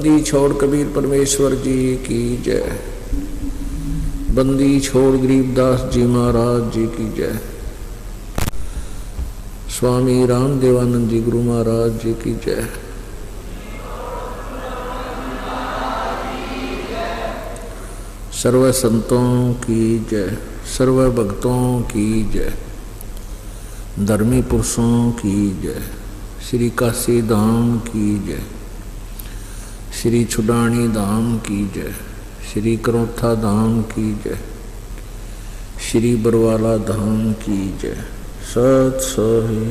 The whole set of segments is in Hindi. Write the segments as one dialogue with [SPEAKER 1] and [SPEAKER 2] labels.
[SPEAKER 1] बंदी छोड़ कबीर परमेश्वर जी की जय। बंदी छोड़ गरीबदास जी महाराज जी की जय। स्वामी राम देवानंद जी गुरु महाराज जी की जय। सर्व संतों की जय, सर्व भक्तों की जय, धर्मी पुरुषों की जय। श्री काशी धाम की जय, श्री छुडानी धाम की जय, श्री करोथा धाम की जय, श्री बरवाला धाम की जय। सत सही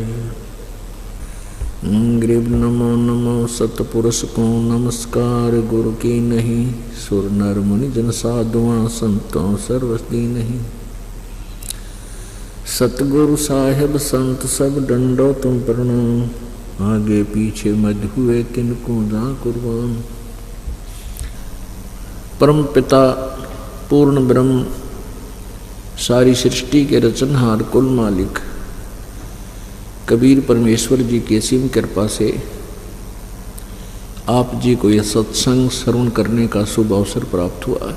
[SPEAKER 1] ग्रीब नमो नमो सतपुरुष को नमस्कार गुरु की नहीं। सुर नर मुनि जन साधुआं संतों सर्वस्ती नहीं। सतगुरु साहेब संत सब डंडो तुम प्रणाम। आगे पीछे मध्य हुए तिनको जा कुर्बान। परम पिता पूर्ण ब्रह्म सारी सृष्टि के रचनहार कुल मालिक कबीर परमेश्वर जी की असीम कृपा से आप जी को यह सत्संग श्रवण करने का शुभ अवसर प्राप्त हुआ।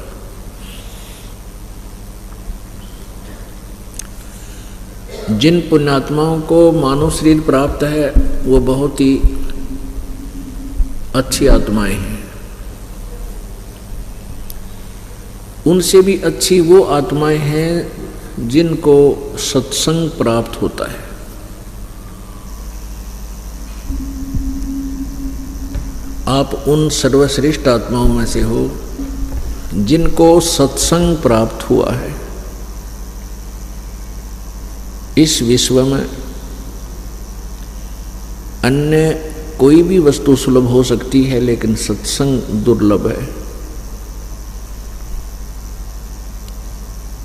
[SPEAKER 1] जिन पुण्यात्माओं को मानव शरीर प्राप्त है वो बहुत ही अच्छी आत्माएं हैं। उनसे भी अच्छी वो आत्माएं हैं जिनको सत्संग प्राप्त होता है। आप उन सर्वश्रेष्ठ आत्माओं में से हो जिनको सत्संग प्राप्त हुआ है। इस विश्व में अन्य कोई भी वस्तु सुलभ हो सकती है, लेकिन सत्संग दुर्लभ है।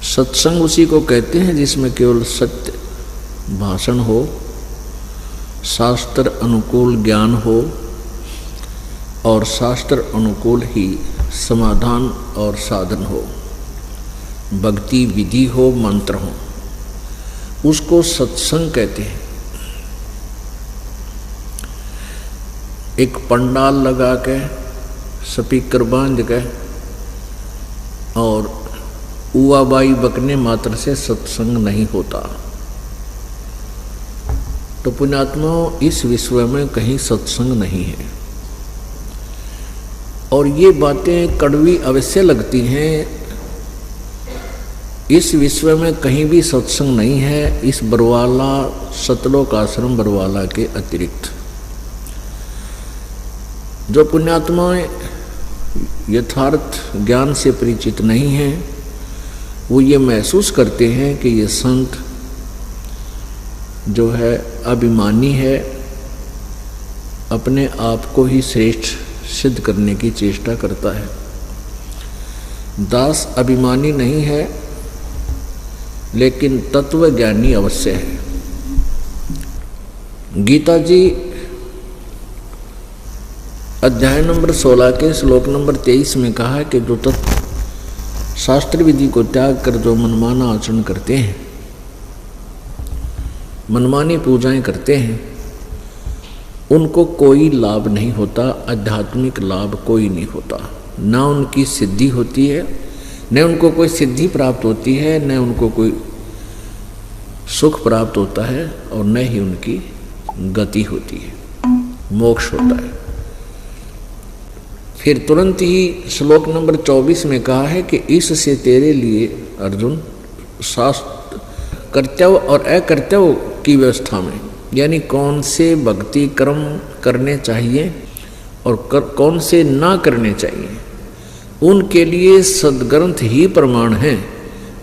[SPEAKER 1] सत्संग उसी को कहते हैं जिसमें केवल सत्य भाषण हो, शास्त्र अनुकूल ज्ञान हो और शास्त्र अनुकूल ही समाधान और साधन हो, भक्ति विधि हो, मंत्र हो, उसको सत्संग कहते हैं। एक पंडाल लगा के स्पीकर बांध के और उवाबाई बकने मात्र से सत्संग नहीं होता। तो पुण्यात्माओं, इस विश्व में कहीं सत्संग नहीं है। और ये बातें कड़वी अवश्य लगती हैं। इस विश्व में कहीं भी सत्संग नहीं है, इस बरवाला सतलोक आश्रम बरवाला के अतिरिक्त। जो पुण्यात्माएं यथार्थ ज्ञान से परिचित नहीं हैं, वो ये महसूस करते हैं कि ये संत जो है अभिमानी है, अपने आप को ही श्रेष्ठ सिद्ध करने की चेष्टा करता है। दास अभिमानी नहीं है, लेकिन तत्वज्ञानी अवश्य है। गीता जी अध्याय नंबर 16 के श्लोक नंबर 23 में कहा है कि जो शास्त्र विधि को त्याग कर जो मनमाना आचरण करते हैं, मनमानी पूजाएं करते हैं, उनको कोई लाभ नहीं होता, आध्यात्मिक लाभ कोई नहीं होता। ना उनकी सिद्धि होती है, न उनको कोई सिद्धि प्राप्त होती है, न उनको कोई सुख प्राप्त होता है, और न ही उनकी गति होती है, मोक्ष होता है। फिर तुरंत ही श्लोक नंबर 24 में कहा है कि इससे तेरे लिए अर्जुन शास्त्र कर्तव्य और अकर्तव्य की व्यवस्था में, यानी कौन से भक्ति कर्म करने चाहिए और कौन से ना करने चाहिए, उनके लिए सद्ग्रंथ ही प्रमाण है।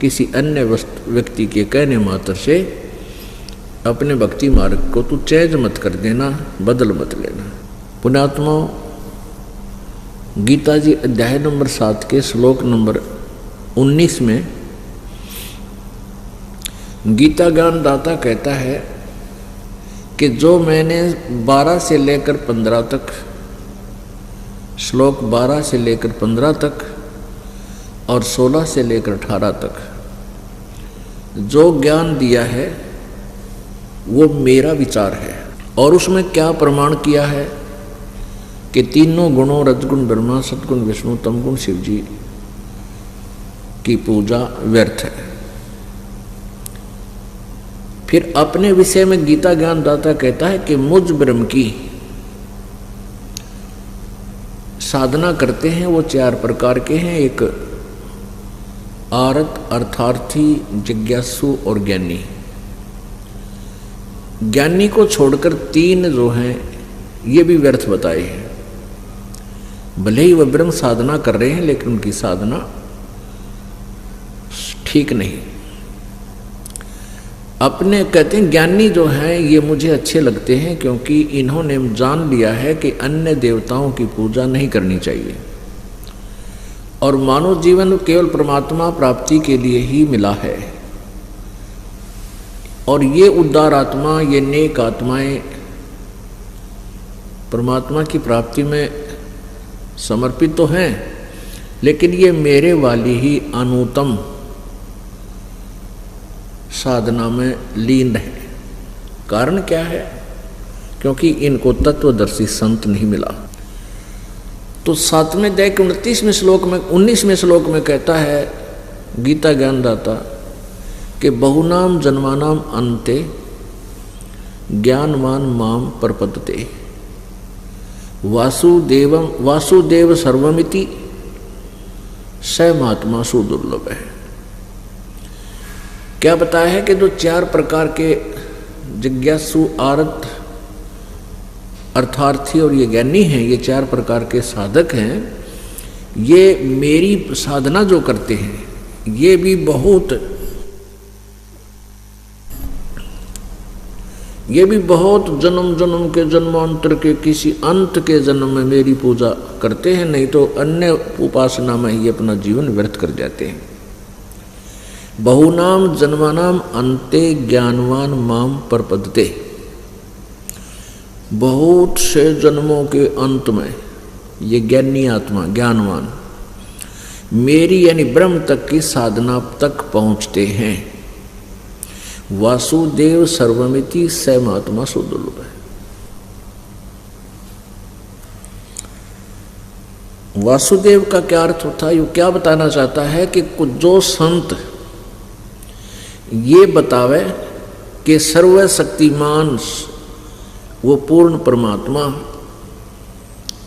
[SPEAKER 1] किसी अन्य व्यक्ति के कहने मात्र से अपने भक्ति मार्ग को तू चेंज मत कर देना, बदल मत लेना। पुण्यात्माओं, गीता जी अध्याय नंबर 7 के श्लोक नंबर 19 में गीता ज्ञान दाता कहता है कि जो मैंने 12 से लेकर 15 तक, श्लोक 12 से लेकर 15 तक और 16 से लेकर 18 तक जो ज्ञान दिया है वो मेरा विचार है। और उसमें क्या प्रमाण किया है? कि तीनों गुणों रजगुण ब्रह्मा, सतगुण विष्णु, तमगुण शिव जी की पूजा व्यर्थ है। फिर अपने विषय में गीता ज्ञानदाता कहता है कि मुझ ब्रह्म की साधना करते हैं वो 4 प्रकार के हैं। एक आरत, अर्थार्थी, जिज्ञासु और ज्ञानी। ज्ञानी को छोड़कर 3 जो हैं ये भी व्यर्थ बताए हैं। भले ही वह ब्रह्म साधना कर रहे हैं लेकिन उनकी साधना ठीक नहीं। अपने कहते हैं ज्ञानी जो हैं ये मुझे अच्छे लगते हैं क्योंकि इन्होंने जान लिया है कि अन्य देवताओं की पूजा नहीं करनी चाहिए और मानव जीवन केवल परमात्मा प्राप्ति के लिए ही मिला है। और ये उदार आत्मा, ये नेक आत्माएं परमात्मा की प्राप्ति में समर्पित तो हैं, लेकिन ये मेरे वाली ही अनुत्तम साधना में लीन है। कारण क्या है? क्योंकि इनको तत्वदर्शी संत नहीं मिला। तो 7वें अध्याय के 19वें श्लोक में कहता है गीता ज्ञानदाता कि बहुनाम जन्मानाम अन्ते ज्ञानवान माम प्रपद्यते वासुदेव सर्वमिति स महात्मा सुदुर्लभ है। क्या बताया है कि जो 4 प्रकार के जिज्ञासु, आरत, अर्थार्थी और ये ज्ञानी हैं, ये 4 प्रकार के साधक हैं। ये मेरी साधना जो करते हैं ये भी बहुत जन्म जन्म के जन्मांतर के किसी अंत के जन्म में मेरी पूजा करते हैं, नहीं तो अन्य उपासना में ही अपना जीवन व्यर्थ कर जाते हैं। बहुनाम जन्मानाम अन्ते ज्ञानवान माम प्रपद्यते। बहुत से जन्मों के अंत में ये ज्ञानी आत्मा, ज्ञानवान मेरी यानी ब्रह्म तक की साधना तक पहुंचते हैं। वासुदेव सर्वमिति स महात्मा सुदुर्लभ है। वासुदेव का क्या अर्थ होता है? ये क्या बताना चाहता है कि कुछ जो संत ये बतावे कि सर्वशक्तिमान वो पूर्ण परमात्मा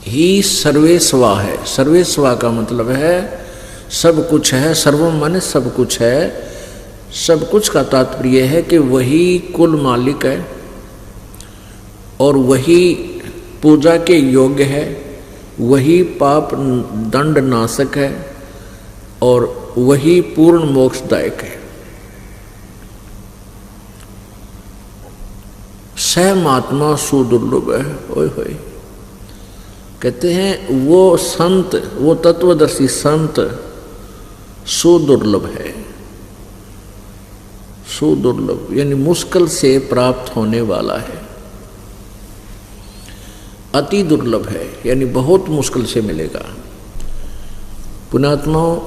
[SPEAKER 1] ही सर्वेस्वा है। सर्वेस्वा का मतलब है सब कुछ है, सर्वम माने सब कुछ है। सब कुछ का तात्पर्य है कि वही कुल मालिक है और वही पूजा के योग्य है, वही पाप दंड नाशक है और वही पूर्ण मोक्षदायक है। स महात्मा सुदुर्लभ है। ओए होए, कहते हैं वो संत, वो तत्वदर्शी संत सुदुर्लभ है। सुदुर्लभ यानी मुश्किल से प्राप्त होने वाला है। अति दुर्लभ है यानी बहुत मुश्किल से मिलेगा। पुण्यात्माओं,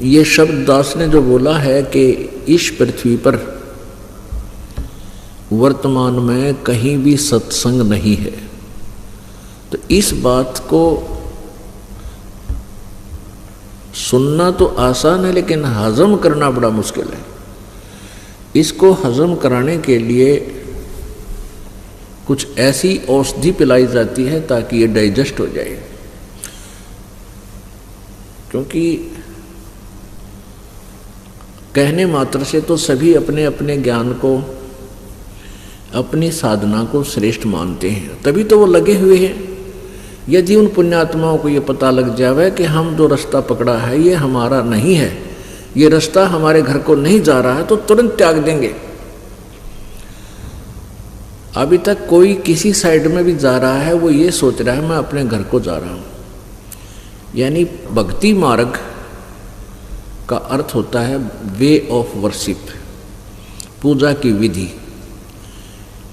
[SPEAKER 1] ये शब्द दास ने जो बोला है कि इस पृथ्वी पर वर्तमान में कहीं भी सत्संग नहीं है, तो इस बात को सुनना तो आसान है लेकिन हजम करना बड़ा मुश्किल है। इसको हजम कराने के लिए कुछ ऐसी औषधि पिलाई जाती है ताकि ये डाइजेस्ट हो जाए। क्योंकि कहने मात्र से तो सभी अपने अपने ज्ञान को, अपनी साधना को श्रेष्ठ मानते हैं, तभी तो वो लगे हुए हैं। यदि उन पुण्यात्माओं को ये पता लग जावे कि हम जो रास्ता पकड़ा है ये हमारा नहीं है, ये रास्ता हमारे घर को नहीं जा रहा है, तो तुरंत त्याग देंगे। अभी तक कोई किसी साइड में भी जा रहा है वो ये सोच रहा है मैं अपने घर को जा रहा हूं। यानी भक्ति मार्ग का अर्थ होता है वे ऑफ वर्शिप, पूजा की विधि,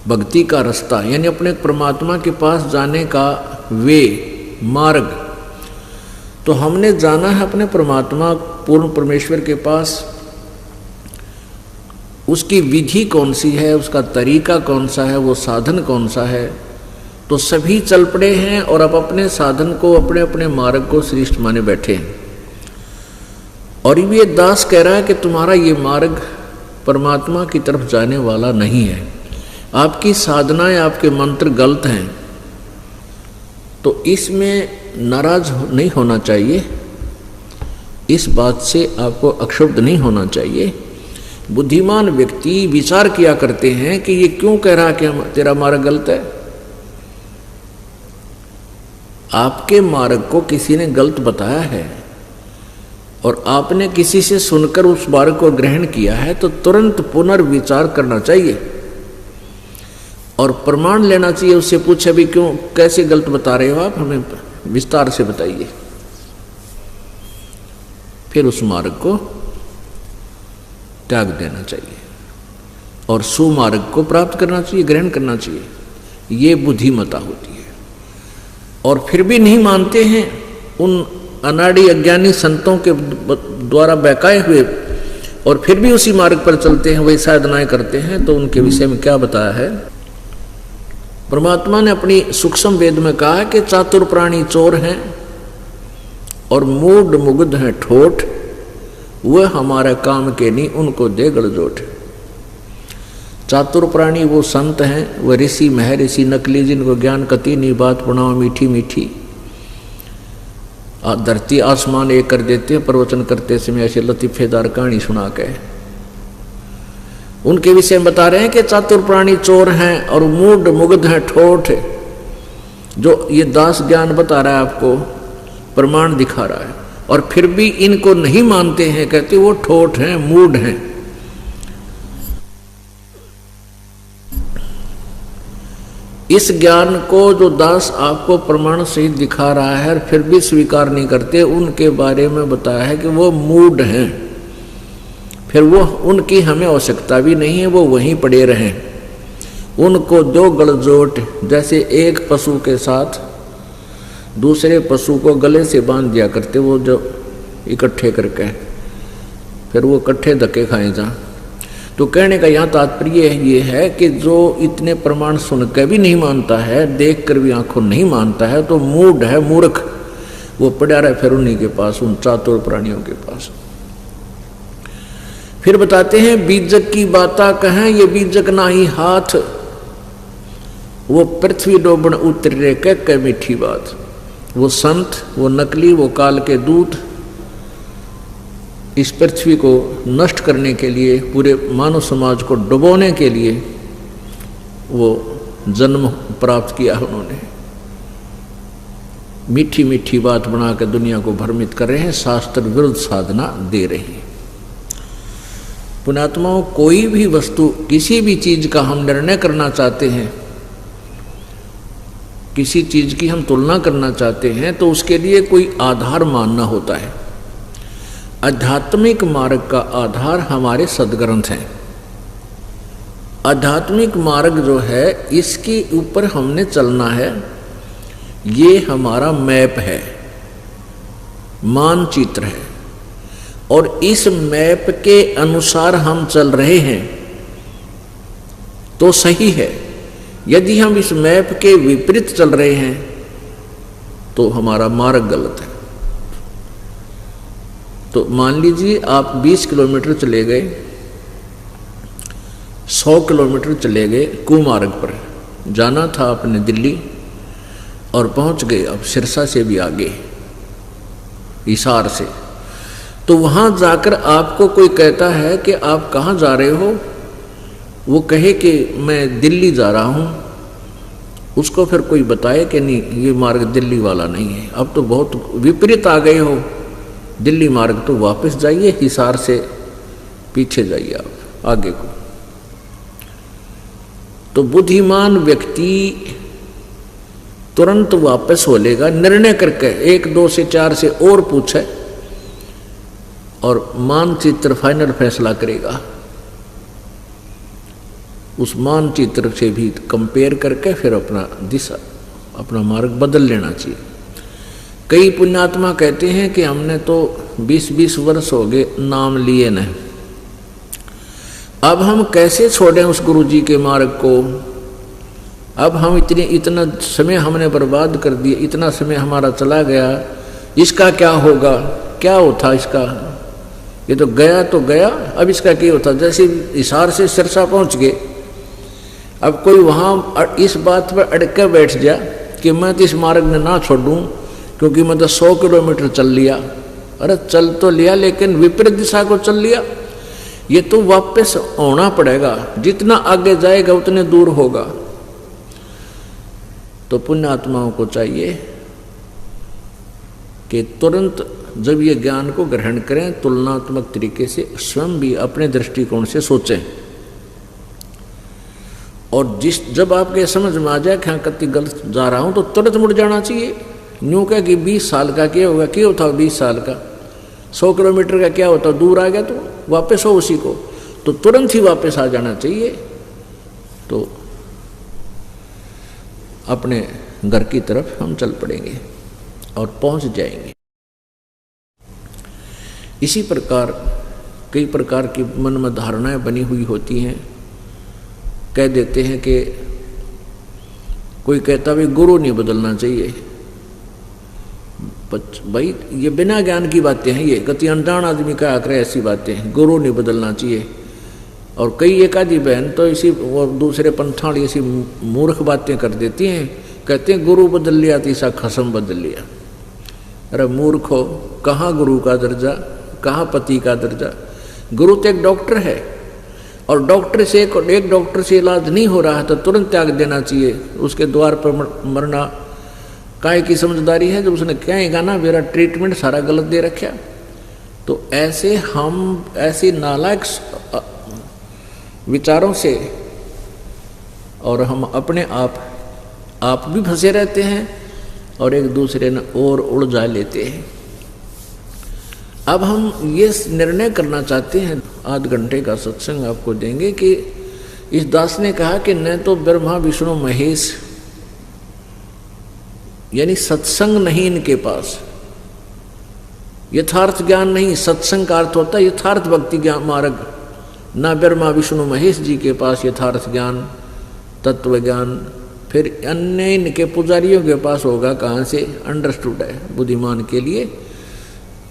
[SPEAKER 1] भक्ति का रास्ता, यानी अपने परमात्मा के पास जाने का वे, मार्ग। तो हमने जाना है अपने परमात्मा पूर्ण परमेश्वर के पास। उसकी विधि कौन सी है, उसका तरीका कौन सा है, वो साधन कौन सा है, तो सभी चल पड़े हैं और अब अपने साधन को, अपने अपने मार्ग को श्रेष्ठ माने बैठे हैं। और ये दास कह रहा है कि तुम्हारा ये मार्ग परमात्मा की तरफ जाने वाला नहीं है, आपकी साधनाएं, आपके मंत्र गलत हैं। तो इसमें नाराज नहीं होना चाहिए, इस बात से आपको अक्षुब्ध नहीं होना चाहिए। बुद्धिमान व्यक्ति विचार किया करते हैं कि ये क्यों कह रहा है कि तेरा मार्ग गलत है। आपके मार्ग को किसी ने गलत बताया है और आपने किसी से सुनकर उस मार्ग को ग्रहण किया है तो तुरंत पुनर्विचार करना चाहिए और प्रमाण लेना चाहिए। उससे पूछे भी क्यों, कैसे गलत बता रहे हो आप, हमें विस्तार से बताइए। फिर उस मार्ग को त्याग देना चाहिए और सुमार्ग को प्राप्त करना चाहिए, ग्रहण करना चाहिए। ये बुद्धिमता होती है। और फिर भी नहीं मानते हैं, उन अनाड़ी अज्ञानी संतों के द्वारा बहकाए हुए, और फिर भी उसी मार्ग पर चलते हैं, वही साधनाएं करते हैं। तो उनके विषय में क्या बताया है? परमात्मा ने अपनी सूक्ष्म वेद में कहा है कि चातुर प्राणी चोर हैं और मूढ़ मुग्ध हैं ठोठ, वह हमारे काम के नहीं, उनको दे गड़जोट। चातुर प्राणी वो संत हैं, वह ऋषि महर्षि नकली, जिनको ज्ञान कति नहीं, बात पुनाव मीठी मीठी, धरती आसमान एक कर देते हैं प्रवचन करते समय ऐसे लतीफेदार कहानी सुना के। उनके विषय में बता रहे हैं कि चातुर प्राणी चोर हैं और मूढ़ मुग्ध हैं ठोठ। जो ये दास ज्ञान बता रहा है आपको, प्रमाण दिखा रहा है, और फिर भी इनको नहीं मानते हैं, कहते वो ठोठ हैं, मूढ़ हैं। इस ज्ञान को जो दास आपको प्रमाण सहित दिखा रहा है और फिर भी स्वीकार नहीं करते, उनके बारे में बताया है कि वो मूढ़ हैं। फिर वो, उनकी हमें आवश्यकता भी नहीं है, वो वहीं पड़े रहें। उनको दो गलजोट, जैसे एक पशु के साथ दूसरे पशु को गले से बांध दिया करते, वो जो इकट्ठे करके, फिर वो इकट्ठे धक्के खाए जा। तो कहने का यहाँ तात्पर्य ये है कि जो इतने प्रमाण सुनकर भी नहीं मानता है, देख कर भी आंखों नहीं मानता है, तो मूढ़ है, मूर्ख। वो पड़ा रहे फिर उन्हीं के पास, उन चातुर प्राणियों के पास। फिर बताते हैं बीजक की बाता कहें, ये बीजक ना ही हाथ, वो पृथ्वी डोबण उतरे कह मीठी बात। वो संत, वो नकली, वो काल के दूत इस पृथ्वी को नष्ट करने के लिए, पूरे मानव समाज को डुबोने के लिए वो जन्म प्राप्त किया है। उन्होंने मीठी मीठी बात बनाकर दुनिया को भ्रमित कर रहे हैं, शास्त्र विरुद्ध साधना दे रही है। पुण्यात्माओं, कोई भी वस्तु, किसी भी चीज का हम निर्णय करना चाहते हैं, किसी चीज की हम तुलना करना चाहते हैं, तो उसके लिए कोई आधार मानना होता है। आध्यात्मिक मार्ग का आधार हमारे सद्ग्रंथ हैं। आध्यात्मिक मार्ग जो है, इसके ऊपर हमने चलना है। ये हमारा मैप है, मानचित्र है, और इस मैप के अनुसार हम चल रहे हैं तो सही है। यदि हम इस मैप के विपरीत चल रहे हैं तो हमारा मार्ग गलत है। तो मान लीजिए आप 20 किलोमीटर चले गए, 100 किलोमीटर चले गए कुमार्ग पर, जाना था आपने दिल्ली और पहुंच गए अब सिरसा से भी आगे, हिसार से। तो वहां जाकर आपको कोई कहता है कि आप कहाँ जा रहे हो, वो कहे कि मैं दिल्ली जा रहा हूँ, उसको फिर कोई बताए कि नहीं, ये मार्ग दिल्ली वाला नहीं है, अब तो बहुत विपरीत आ गए हो, दिल्ली मार्ग तो वापस जाइए, हिसार से पीछे जाइए आप आगे को। तो बुद्धिमान व्यक्ति तुरंत वापस हो लेगा, निर्णय करके 1, 2 से 4 से और पूछे और मानचित्र फाइनल फैसला करेगा। उस मानचित्र से भी कंपेयर करके फिर अपना दिशा, अपना मार्ग बदल लेना चाहिए। कई पुण्यात्मा कहते हैं कि हमने तो 20-20 वर्ष हो गए नाम लिए नहीं, अब हम कैसे छोड़ें उस गुरु जी के मार्ग को। अब हम इतना समय हमने बर्बाद कर दिया, इतना समय हमारा चला गया, इसका क्या होगा, क्या होता इसका, ये तो गया, अब इसका क्या होता। जैसे हिसार से सिरसा पहुंच गए, अब कोई वहाँ इस बात पर अड़के बैठ गया कि मैं तो इस मार्ग में ना छोड़ूं क्योंकि मैं तो 100 किलोमीटर चल लिया। अरे चल तो लिया लेकिन विपरीत दिशा को चल लिया, ये तो वापस होना पड़ेगा, जितना आगे जाएगा उतने दूर होगा। तो पुण्यात्माओं को चाहिए कि तुरंत जब ये ज्ञान को ग्रहण करें तुलनात्मक तरीके से स्वयं भी अपने दृष्टिकोण से सोचें, और जब आपके समझ में आ जाए कि हाँ कति गलत जा रहा हूं तो तुरंत मुड़ जाना चाहिए। यूं कह कि 20 साल का क्या होगा, क्या होता 20 साल का, 100 किलोमीटर का क्या होता, दूर आ गया तो वापस हो उसी को, तो तुरंत ही वापस आ जाना चाहिए। तो अपने घर की तरफ हम चल पड़ेंगे और पहुंच जाएंगे। इसी प्रकार कई प्रकार की मन में धारणाएं बनी हुई होती हैं। कह देते हैं कि कोई कहता भाई गुरु नहीं बदलना चाहिए, भाई ये बिना ज्ञान की बातें हैं, ये कति अनजान आदमी कहा करे ऐसी बातें, गुरु नहीं बदलना चाहिए। और कई एक आधी बहन तो इसी और दूसरे पंथाड़ी ऐसी मूर्ख बातें कर देती हैं, कहते हैं गुरु बदल लिया तो ऐसा खसम बदल लिया। अरे मूर्ख हो, कहाँ गुरु का दर्जा, कहाँ पति का दर्जा। गुरु तो एक डॉक्टर है, और डॉक्टर से एक डॉक्टर से इलाज नहीं हो रहा है तो तुरंत त्याग देना चाहिए, उसके द्वार पर मरना काय की समझदारी है जब उसने कहेगा ना मेरा ट्रीटमेंट सारा गलत दे रखा। तो ऐसे हम ऐसी नालायक विचारों से और हम अपने आप भी फंसे रहते हैं और एक दूसरे ने और उलझा लेते हैं। अब हम ये निर्णय करना चाहते हैं, आध घंटे का सत्संग आपको देंगे कि इस दास ने कहा कि न तो ब्रह्मा विष्णु महेश, यानी सत्संग नहीं इनके पास, यथार्थ ज्ञान नहीं। सत्संग का अर्थ होता है यथार्थ भक्ति ज्ञान मार्ग। ना ब्रह्मा विष्णु महेश जी के पास यथार्थ ज्ञान, तत्व ज्ञान, फिर अन्य इनके पुजारियों के पास होगा कहाँ से, अंडरस्टूड है बुद्धिमान के लिए।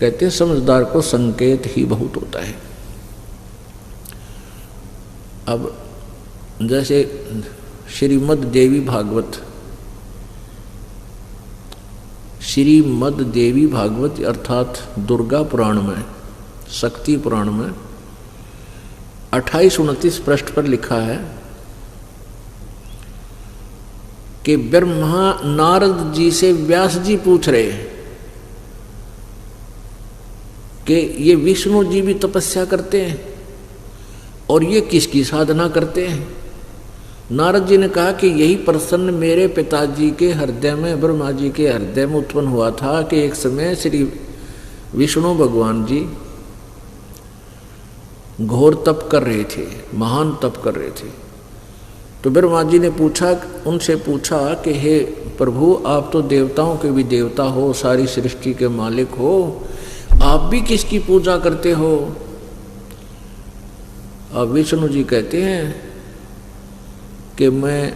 [SPEAKER 1] कहते हैं समझदार को संकेत ही बहुत होता है। अब जैसे श्रीमद् देवी भागवत, श्रीमद् देवी भागवत अर्थात दुर्गा पुराण में, शक्ति पुराण में 28-29 पृष्ठ पर लिखा है कि ब्रह्मा नारद जी से व्यास जी पूछ रहे हैं कि ये विष्णु जी भी तपस्या करते हैं और ये किसकी साधना करते हैं। नारद जी ने कहा कि यही प्रश्न मेरे पिताजी के हृदय में, ब्रह्मा जी के हृदय में उत्पन्न हुआ था कि एक समय श्री विष्णु भगवान जी घोर तप कर रहे थे, महान तप कर रहे थे। तो ब्रह्मा जी ने उनसे पूछा कि हे प्रभु, आप तो देवताओं के भी देवता हो, सारी सृष्टि के मालिक हो, आप भी किसकी पूजा करते हो। अब विष्णु जी कहते हैं कि मैं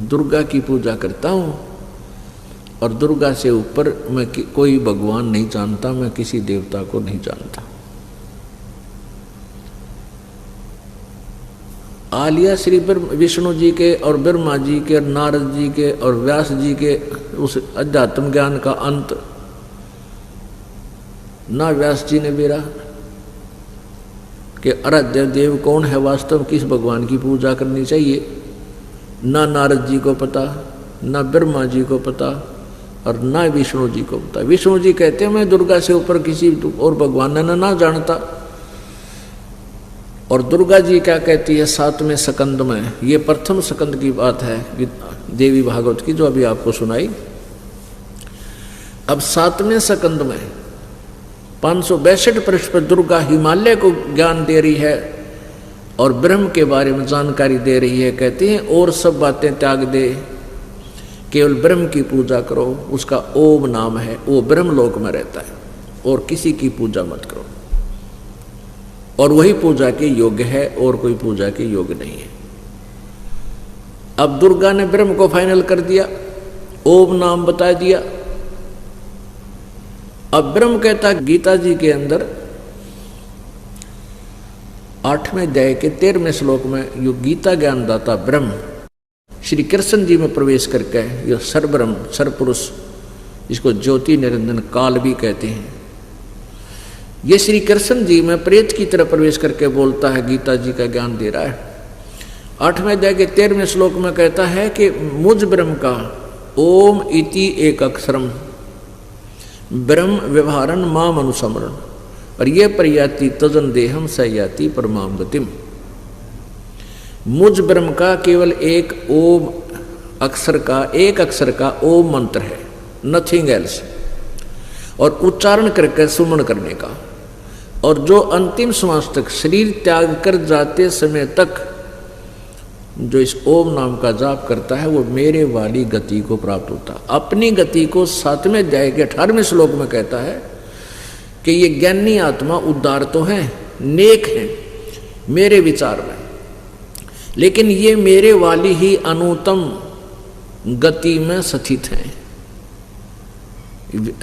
[SPEAKER 1] दुर्गा की पूजा करता हूँ और दुर्गा से ऊपर मैं कोई भगवान नहीं जानता, मैं किसी देवता को नहीं जानता। आलिया श्री विष्णु जी के और ब्रह्मा जी के और नारद जी के और व्यास जी के उस अध्यात्म ज्ञान का अंत ना व्यास जी ने बेरा कि आराध्य देव कौन है, वास्तव किस भगवान की पूजा करनी चाहिए, ना नारद जी को पता, ना ब्रह्मा जी को पता और ना विष्णु जी को पता। विष्णु जी कहते हैं मैं दुर्गा से ऊपर किसी और भगवान ना जानता। और दुर्गा जी क्या कहती है 7वें स्कंद में, ये प्रथम स्कंद की बात है देवी भागवत की जो अभी आपको सुनाई। अब 7वें स्कंद में 562 पृष्ठ पर दुर्गा हिमालय को ज्ञान दे रही है और ब्रह्म के बारे में जानकारी दे रही है। कहती हैं और सब बातें त्याग दे, केवल ब्रह्म की पूजा करो, उसका ओम नाम है, वो ब्रह्म लोक में रहता है और किसी की पूजा मत करो, और वही पूजा के योग्य है और कोई पूजा के योग्य नहीं है। अब दुर्गा ने ब्रह्म को फाइनल कर दिया, ओम नाम बता दिया। अब ब्रह्म कहता गीता जी के अंदर 8वें अध्याय के 13वें श्लोक में यो गीता ज्ञानदाता ब्रह्म श्री कृष्ण जी में प्रवेश करके यह सरब्रह्म सरपुरुष, इसको ज्योति निरंजन काल भी कहते हैं, ये श्री कृष्ण जी में प्रेत की तरह प्रवेश करके बोलता है, गीता जी का ज्ञान दे रहा है। 8वें अध्याय के 13वें श्लोक में कहता है कि मुझ ब्रह्म का ओम इति एक अक्षरम ब्रह्म व्यवहारन माम अनुसमरण और ये प्रयाति तजन देहम सयाति परमाम गतिम। मुझ ब्रह्म का केवल एक ओम अक्षर का, एक अक्षर का ओम मंत्र है, नथिंग एल्स, और उच्चारण करके सुमन करने का। और जो अंतिम श्वास तक शरीर त्याग कर जाते समय तक जो इस ओम नाम का जाप करता है वो मेरे वाली गति को प्राप्त होता है। अपनी गति को 7वें अध्याय के 18वें श्लोक में कहता है कि ये ज्ञानी आत्मा उद्धार तो है, नेक है मेरे विचार में, लेकिन ये मेरे वाली ही अनुत्तम गति में स्थित है,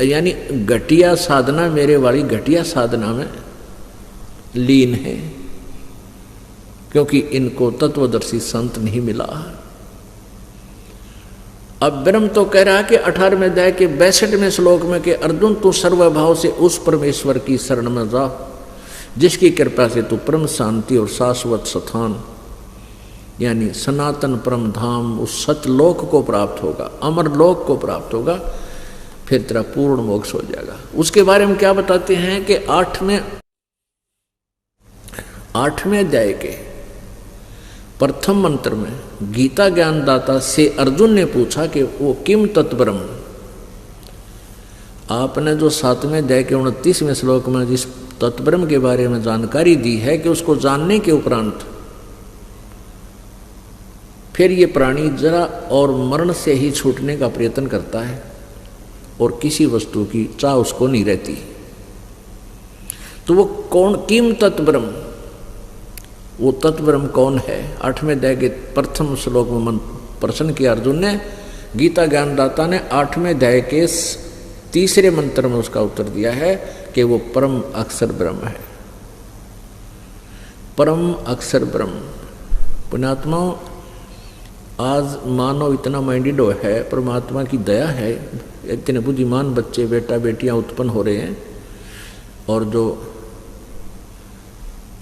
[SPEAKER 1] यानी घटिया साधना, मेरे वाली घटिया साधना में लीन है, क्योंकि इनको तत्वदर्शी संत नहीं मिला। अब ब्रह्म तो कह रहा है कि 18वें अध्याय के 62वें श्लोक में कि अर्जुन तू सर्वभाव से उस परमेश्वर की शरण में जा जिसकी कृपा से तू परम शांति और शाश्वत स्थान यानी सनातन परम धाम उस सतलोक को प्राप्त होगा, अमर लोक को प्राप्त होगा, फिर तेरा पूर्ण मोक्ष हो जाएगा। उसके बारे में क्या बताते हैं कि 8वें अध्याय के प्रथम मंत्र में गीता ज्ञानदाता से अर्जुन ने पूछा कि वो किम तत्ब्रह्म। आपने जो 7वें अध्याय के 29वें श्लोक में जिस तत्ब्रह्म के बारे में जानकारी दी है कि उसको जानने के उपरांत फिर ये प्राणी जरा और मरण से ही छूटने का प्रयत्न करता है और किसी वस्तु की चाह उसको नहीं रहती। तो वो कौन किम तत्ब्रह्म, वो तत्ब्रह्म कौन है? 8वें अध्याय के प्रथम श्लोक में प्रश्न किया अर्जुन ने। गीता ज्ञानदाता ने 8वें अध्याय के 3रे मंत्र में उसका उत्तर दिया है कि वो परम अक्षर ब्रह्म है, परम अक्षर ब्रह्म। पुण्यात्मा, आज मानव इतना माइंडेड है, परमात्मा की दया है, इतने बुद्धिमान बच्चे बेटा बेटियां उत्पन्न हो रहे हैं, और जो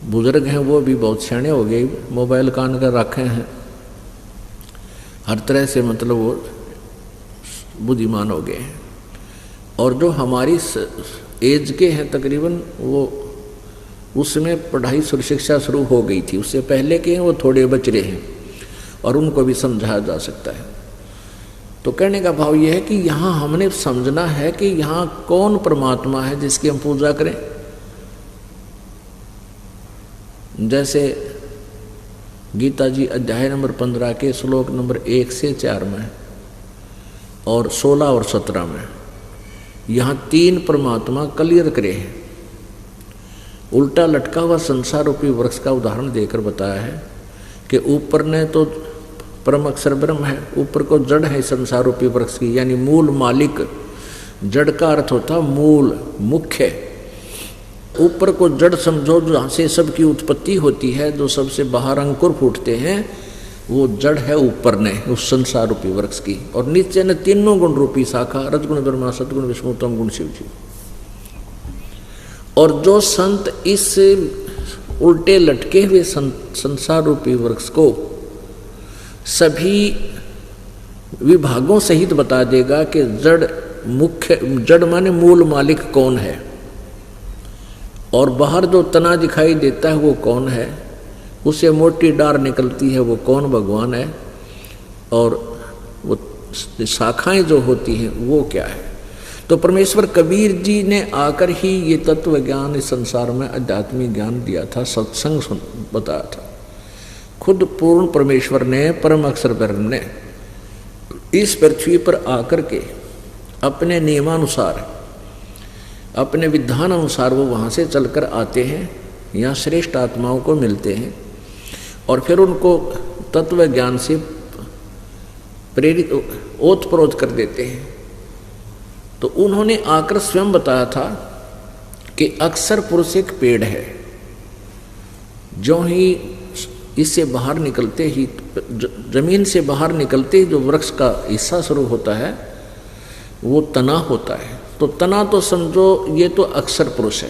[SPEAKER 1] बुजुर्ग हैं वो भी बहुत सियाने हो गए, मोबाइल कान कर रखे हैं, हर तरह से मतलब वो बुद्धिमान हो गए हैं। और जो हमारी एज के हैं तकरीबन, वो उसमें पढ़ाई शिक्षा शुरू हो गई थी, उससे पहले के हैं वो थोड़े बचरे हैं और उनको भी समझाया जा सकता है। तो कहने का भाव ये है कि यहाँ हमने समझना है कि यहाँ कौन परमात्मा है जिसकी हम पूजा करें। जैसे गीता जी अध्याय नंबर 15 के श्लोक नंबर 1 से 4 में और 16 और 17 में यहाँ 3 परमात्मा क्लियर करे हैं। उल्टा लटका हुआ संसार रूपी वृक्ष का उदाहरण देकर बताया है कि ऊपर ने तो परम अक्षर ब्रह्म है, ऊपर को जड़ है संसार रूपी वृक्ष की, यानी मूल मालिक। जड़ का अर्थ होता मूल, मुख्य। ऊपर को जड़ समझो, जहाँ से सबकी उत्पत्ति होती है, जो सबसे बाहर अंकुर फूटते हैं, वो जड़ है ऊपर ने उस संसार रूपी वृक्ष की। और नीचे ने तीनों गुण रूपी शाखा, रजगुण ब्रह्मा सतगुण विष्णु तम गुण शिव जी। और जो संत इस उल्टे लटके हुए संसार रूपी वृक्ष को सभी विभागों सहित बता देगा कि जड़ मुख्य, जड़ माने मूल मालिक कौन है, और बाहर जो तना दिखाई देता है वो कौन है, उससे मोटी डार निकलती है वो कौन, भगवान है, और वो शाखाएं जो होती हैं वो क्या है। तो परमेश्वर कबीर जी ने आकर ही ये तत्व ज्ञान इस संसार में आध्यात्मिक ज्ञान दिया था, सत्संग बताया था। खुद पूर्ण परमेश्वर ने, परम अक्षर ब्रह्म ने इस पृथ्वी पर आकर के अपने नियमानुसार, अपने विधान अनुसार वो वहाँ से चलकर आते हैं, यहाँ श्रेष्ठ आत्माओं को मिलते हैं और फिर उनको तत्व ज्ञान से प्रेरित ओतप्रोत कर देते हैं। तो उन्होंने आकर स्वयं बताया था कि अक्सर पुरुष एक पेड़ है, जो ही इससे बाहर निकलते ही, जमीन से बाहर निकलते ही जो वृक्ष का हिस्सा शुरू होता है वो तना होता है। तो तना तो समझो ये तो अक्सर पुरुष है,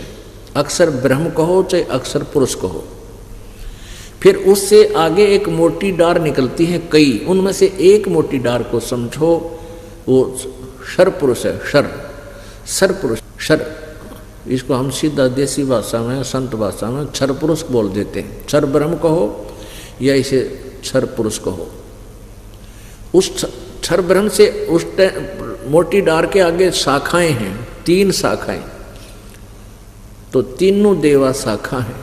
[SPEAKER 1] अक्सर ब्रह्म कहो चाहे अक्सर पुरुष कहो। फिर उससे आगे एक मोटी डार निकलती है कई, उनमें से एक मोटी डार को समझो वो शर पुरुष है, शर पुरुष, शर, इसको हम सीधा देसी भाषा में, संत भाषा में क्षर पुरुष बोल देते हैं। क्षर ब्रह्म कहो या इसे क्षर पुरुष कहो। उस क्षर ब्रह्म से उस मोटी डार के आगे शाखाएं हैं, 3 शाखाएं, तो तीनों देवा शाखा है,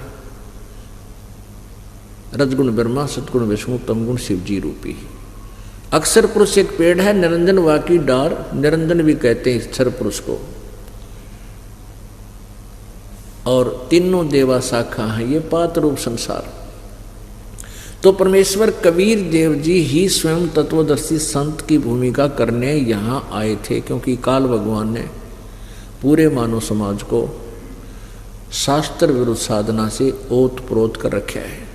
[SPEAKER 1] रजगुण ब्रह्मा, सतगुण विष्णु, तमगुण शिवजी रूपी। अक्सर पुरुष एक पेड़ है, निरंजन वाकी डार, निरंजन भी कहते हैं क्षर पुरुष को, और तीनों देवा शाखा है, ये पात रूप संसार। तो परमेश्वर कबीर देव जी ही स्वयं तत्वदर्शी संत की भूमिका करने यहाँ आए थे, क्योंकि काल भगवान ने पूरे मानव समाज को शास्त्र विरुद्ध साधना से ओतप्रोत कर रखा है।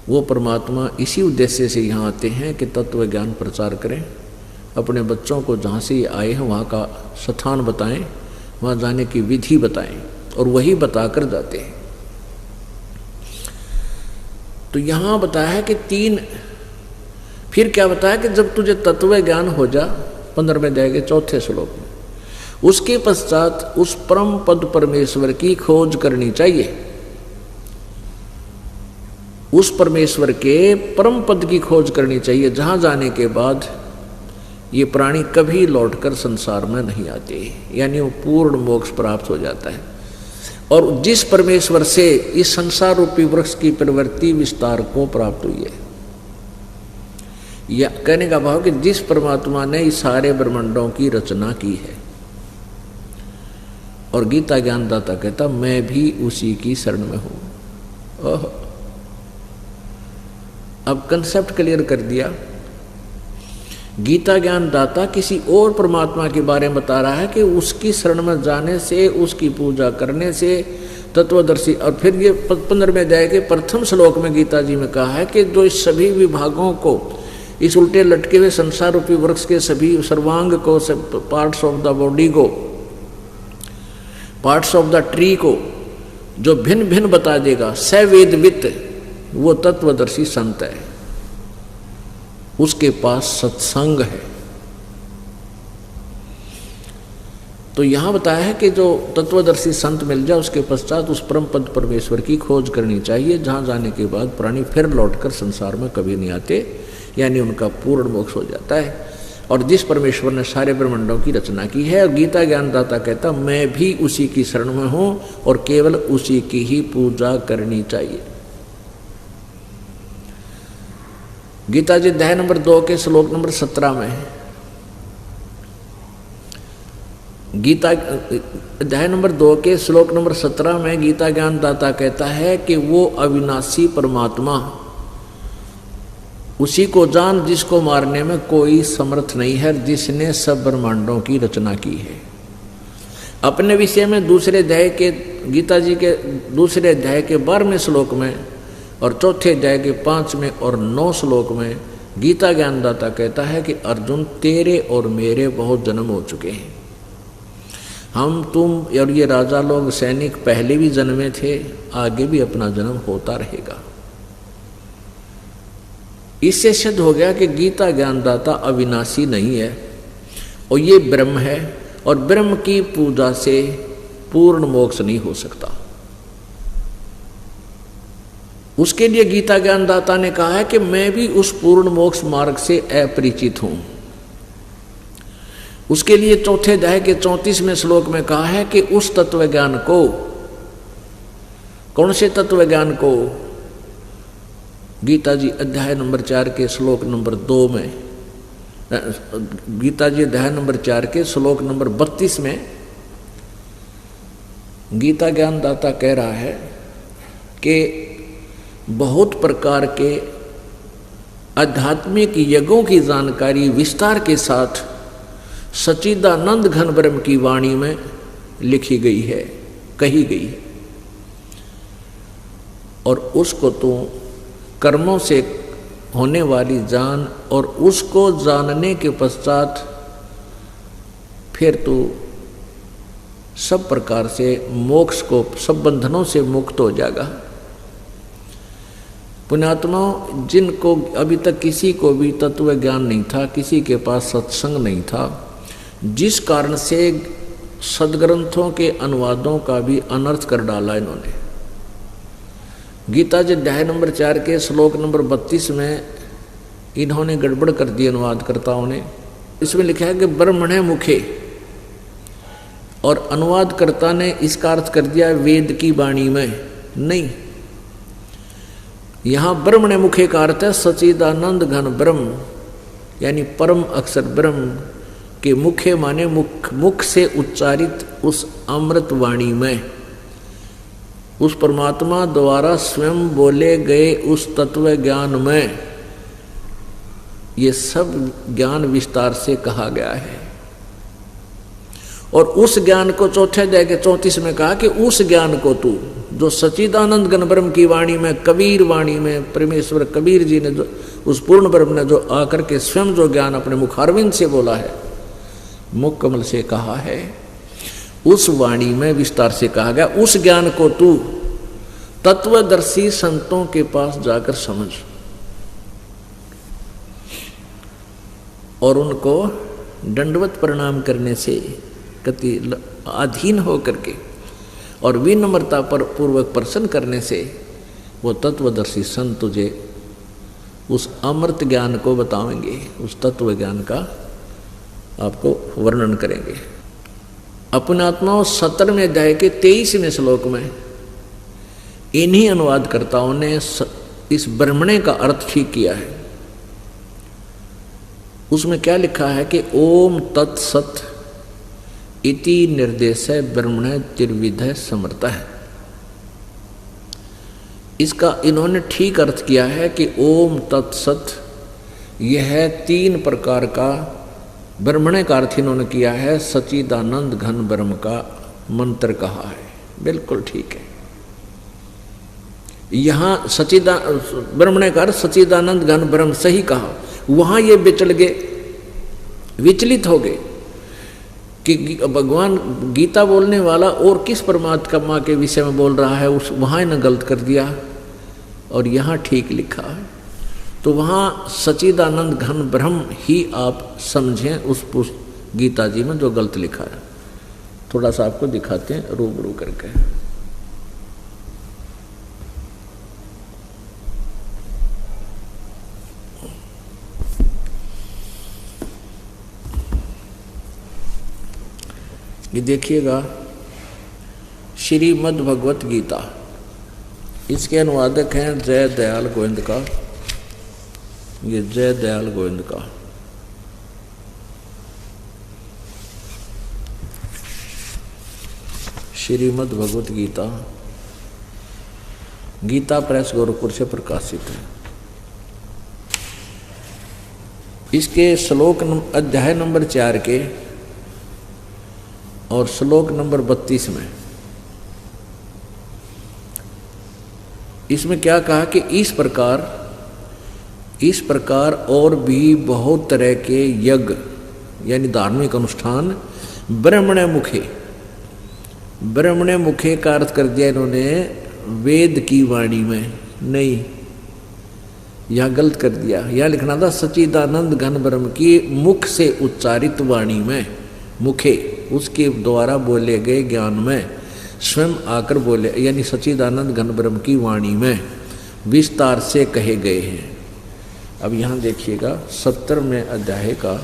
[SPEAKER 1] वो परमात्मा इसी उद्देश्य से यहाँ आते हैं कि तत्व ज्ञान प्रचार करें, अपने बच्चों को जहाँ से ये आए हैं वहाँ का स्थान बताएं, वहाँ जाने की विधि बताएं, और वही बताकर जाते हैं। तो यहाँ बताया है कि 3, फिर क्या बताया कि जब तुझे तत्व ज्ञान हो जा, 15वें अध्याय के 4थे श्लोक में, उसके पश्चात उस परम पद परमेश्वर की खोज करनी चाहिए। उस परमेश्वर के परम पद की खोज करनी चाहिए, जहाँ जाने के बाद ये प्राणी कभी लौटकर संसार में नहीं आते, यानी वो पूर्ण मोक्ष प्राप्त हो जाता है। और जिस परमेश्वर से इस संसार रूपी वृक्ष की प्रवृत्ति विस्तार को प्राप्त हुई है, या कहने का भाव कि जिस परमात्मा ने इस सारे ब्रह्मांडों की रचना की है। और गीता ज्ञानदाता कहता मैं भी उसी की शरण में हूं। ओह, अब कंसेप्ट क्लियर कर दिया। गीता ज्ञान दाता किसी और परमात्मा के बारे में बता रहा है कि उसकी शरण में जाने से, उसकी पूजा करने से तत्वदर्शी। और फिर ये 15वें अध्याय के प्रथम श्लोक में गीता जी में कहा है कि जो इस सभी विभागों को, इस उल्टे लटके हुए संसार रूपी वृक्ष के सभी सर्वांग को, सब पार्ट्स ऑफ द बॉडी को, पार्ट्स ऑफ द ट्री को जो भिन्न भिन्न बता देगा, सवेदवित, वो तत्वदर्शी संत है, उसके पास सत्संग है। तो यहां बताया है कि जो तत्वदर्शी संत मिल जाए उसके पश्चात उस परम पद परमेश्वर की खोज करनी चाहिए, जहां जाने के बाद प्राणी फिर लौटकर संसार में कभी नहीं आते, यानी उनका पूर्ण मोक्ष हो जाता है। और जिस परमेश्वर ने सारे ब्रह्मांडों की रचना की है, और गीता ज्ञानदाता कहता मैं भी उसी की शरण में हूं और केवल उसी की ही पूजा करनी चाहिए। गीता जी अध्याय नंबर 2 के श्लोक नंबर 17 में, गीता अध्याय नंबर 2 के श्लोक नंबर 17 में गीता ज्ञानदाता कहता है कि वो अविनाशी परमात्मा, उसी को जान जिसको मारने में कोई समर्थ नहीं है, जिसने सब ब्रह्मांडों की रचना की है। अपने विषय में दूसरे अध्याय के, गीता जी के दूसरे अध्याय के 12वें श्लोक में और चौथे अध्याय के 5वें और 9 श्लोक में गीता ज्ञानदाता कहता है कि अर्जुन तेरे और मेरे बहुत जन्म हो चुके हैं, हम तुम और ये राजा लोग सैनिक पहले भी जन्मे थे, आगे भी अपना जन्म होता रहेगा। इससे सिद्ध हो गया कि गीता ज्ञानदाता अविनाशी नहीं है और ये ब्रह्म है, और ब्रह्म की पूजा से पूर्ण मोक्ष नहीं हो सकता। उसके लिए गीता ज्ञानदाता ने कहा है कि मैं भी उस पूर्ण मोक्ष मार्ग से अपरिचित हूं। उसके लिए चौथे अध्याय के 34वें श्लोक में कहा है कि उस तत्व ज्ञान को, कौन से तत्व ज्ञान को? गीता जी अध्याय नंबर 4 के श्लोक नंबर 2 में, गीता जी अध्याय नंबर 4 के श्लोक नंबर 32 में गीता ज्ञानदाता कह रहा है कि बहुत प्रकार के आध्यात्मिक यज्ञों की जानकारी विस्तार के साथ सच्चिदानंद घन ब्रह्म की वाणी में लिखी गई है, कही गई है। और उसको तो कर्मों से होने वाली जान, और उसको जानने के पश्चात फिर तो सब प्रकार से मोक्ष को, सब बंधनों से मुक्त हो जाएगा। पुण्यात्मा, जिनको अभी तक किसी को भी तत्व ज्ञान नहीं था, किसी के पास सत्संग नहीं था, जिस कारण से सदग्रंथों के अनुवादों का भी अनर्थ कर डाला इन्होंने। गीता जी अध्याय नंबर 4 के श्लोक नंबर 32 में इन्होंने गड़बड़ कर दी अनुवादकर्ताओं ने। इसमें लिखा है कि ब्रह्मणे मुखे, और अनुवादकर्ता ने इसका अर्थ कर दिया वेद की वाणी में। नहीं, यहां ब्रह्मणे मुखे का अर्थ है सच्चिदानंद घन ब्रह्म, यानी परम अक्षर ब्रह्म के मुखे माने मुख से उच्चारित उस अमृत वाणी में, उस परमात्मा द्वारा स्वयं बोले गए उस तत्व ज्ञान में ये सब ज्ञान विस्तार से कहा गया है। और उस ज्ञान को चौथे अध्याय के 34 में कहा कि उस ज्ञान को तू, जो सच्चिदानंद घन ब्रह्म की वाणी में, कबीर वाणी में, परमेश्वर कबीर जी ने जो, उस पूर्ण ब्रह्म ने जो आकर के स्वयं जो ज्ञान अपने मुखारविंद से बोला है, मुख कमल से कहा है, उस वाणी में विस्तार से कहा गया। उस ज्ञान को तू तत्वदर्शी संतों के पास जाकर समझ, और उनको दंडवत प्रणाम करने से कति अधीन हो करके और विनम्रता पर पूर्वक प्रसन्न करने से वो तत्वदर्शी संत तुझे उस अमृत ज्ञान को बताएंगे, उस तत्व ज्ञान का आपको वर्णन करेंगे। अपने आत्माओं 17वें अध्याय के 23वें श्लोक में इन्हीं अनुवादकर्ताओं ने इस ब्रह्मणे का अर्थ ठीक किया है। उसमें क्या लिखा है कि ओम तत्सत इति निर्देश ब्रह्मण त्रिविध समर्थ है। इसका इन्होंने ठीक अर्थ किया है कि ओम तत्सत यह 3 प्रकार का ब्रह्मणे का अर्थ इन्होंने किया है, सच्चिदानंद घन ब्रह्म का मंत्र कहा है। बिल्कुल ठीक है। यहां ब्रह्मणे का अर्थ सच्चिदानंद घन ब्रह्म सही कहा, वहां ये विचल गए, विचलित हो गए कि भगवान गीता बोलने वाला और किस परमात्मा के विषय में बोल रहा है, उस वहां इन्हें गलत कर दिया और यहां ठीक लिखा है। तो वहां सच्चिदानंद घन ब्रह्म ही आप समझें उस गीता जी में जो गलत लिखा है। थोड़ा सा आपको दिखाते हैं रूबरू करके। ये देखिएगा श्रीमद् भगवत गीता, इसके अनुवादक हैं जय दयाल गोविंद का, ये जय दयाल गोविंद का। श्रीमद् भगवत गीता, गीता प्रेस गोरखपुर से प्रकाशित है। इसके श्लोक अध्याय नंबर 4 के और श्लोक नंबर 32 में इसमें क्या कहा कि इस प्रकार और भी बहुत तरह के यज्ञ यानी धार्मिक अनुष्ठान ब्रह्मणे मुखे का अर्थ कर दिया इन्होंने वेद की वाणी में। नहीं, यह गलत कर दिया। यह लिखना था सच्चिदानंद घन ब्रह्म की मुख से उच्चारित वाणी में, मुखे उसके द्वारा बोले गए ज्ञान में स्वयं आकर बोले, यानी सच्चिदानंद घन ब्रह्म की वाणी में विस्तार से कहे गए हैं। अब यहाँ देखिएगा 70वें अध्याय का,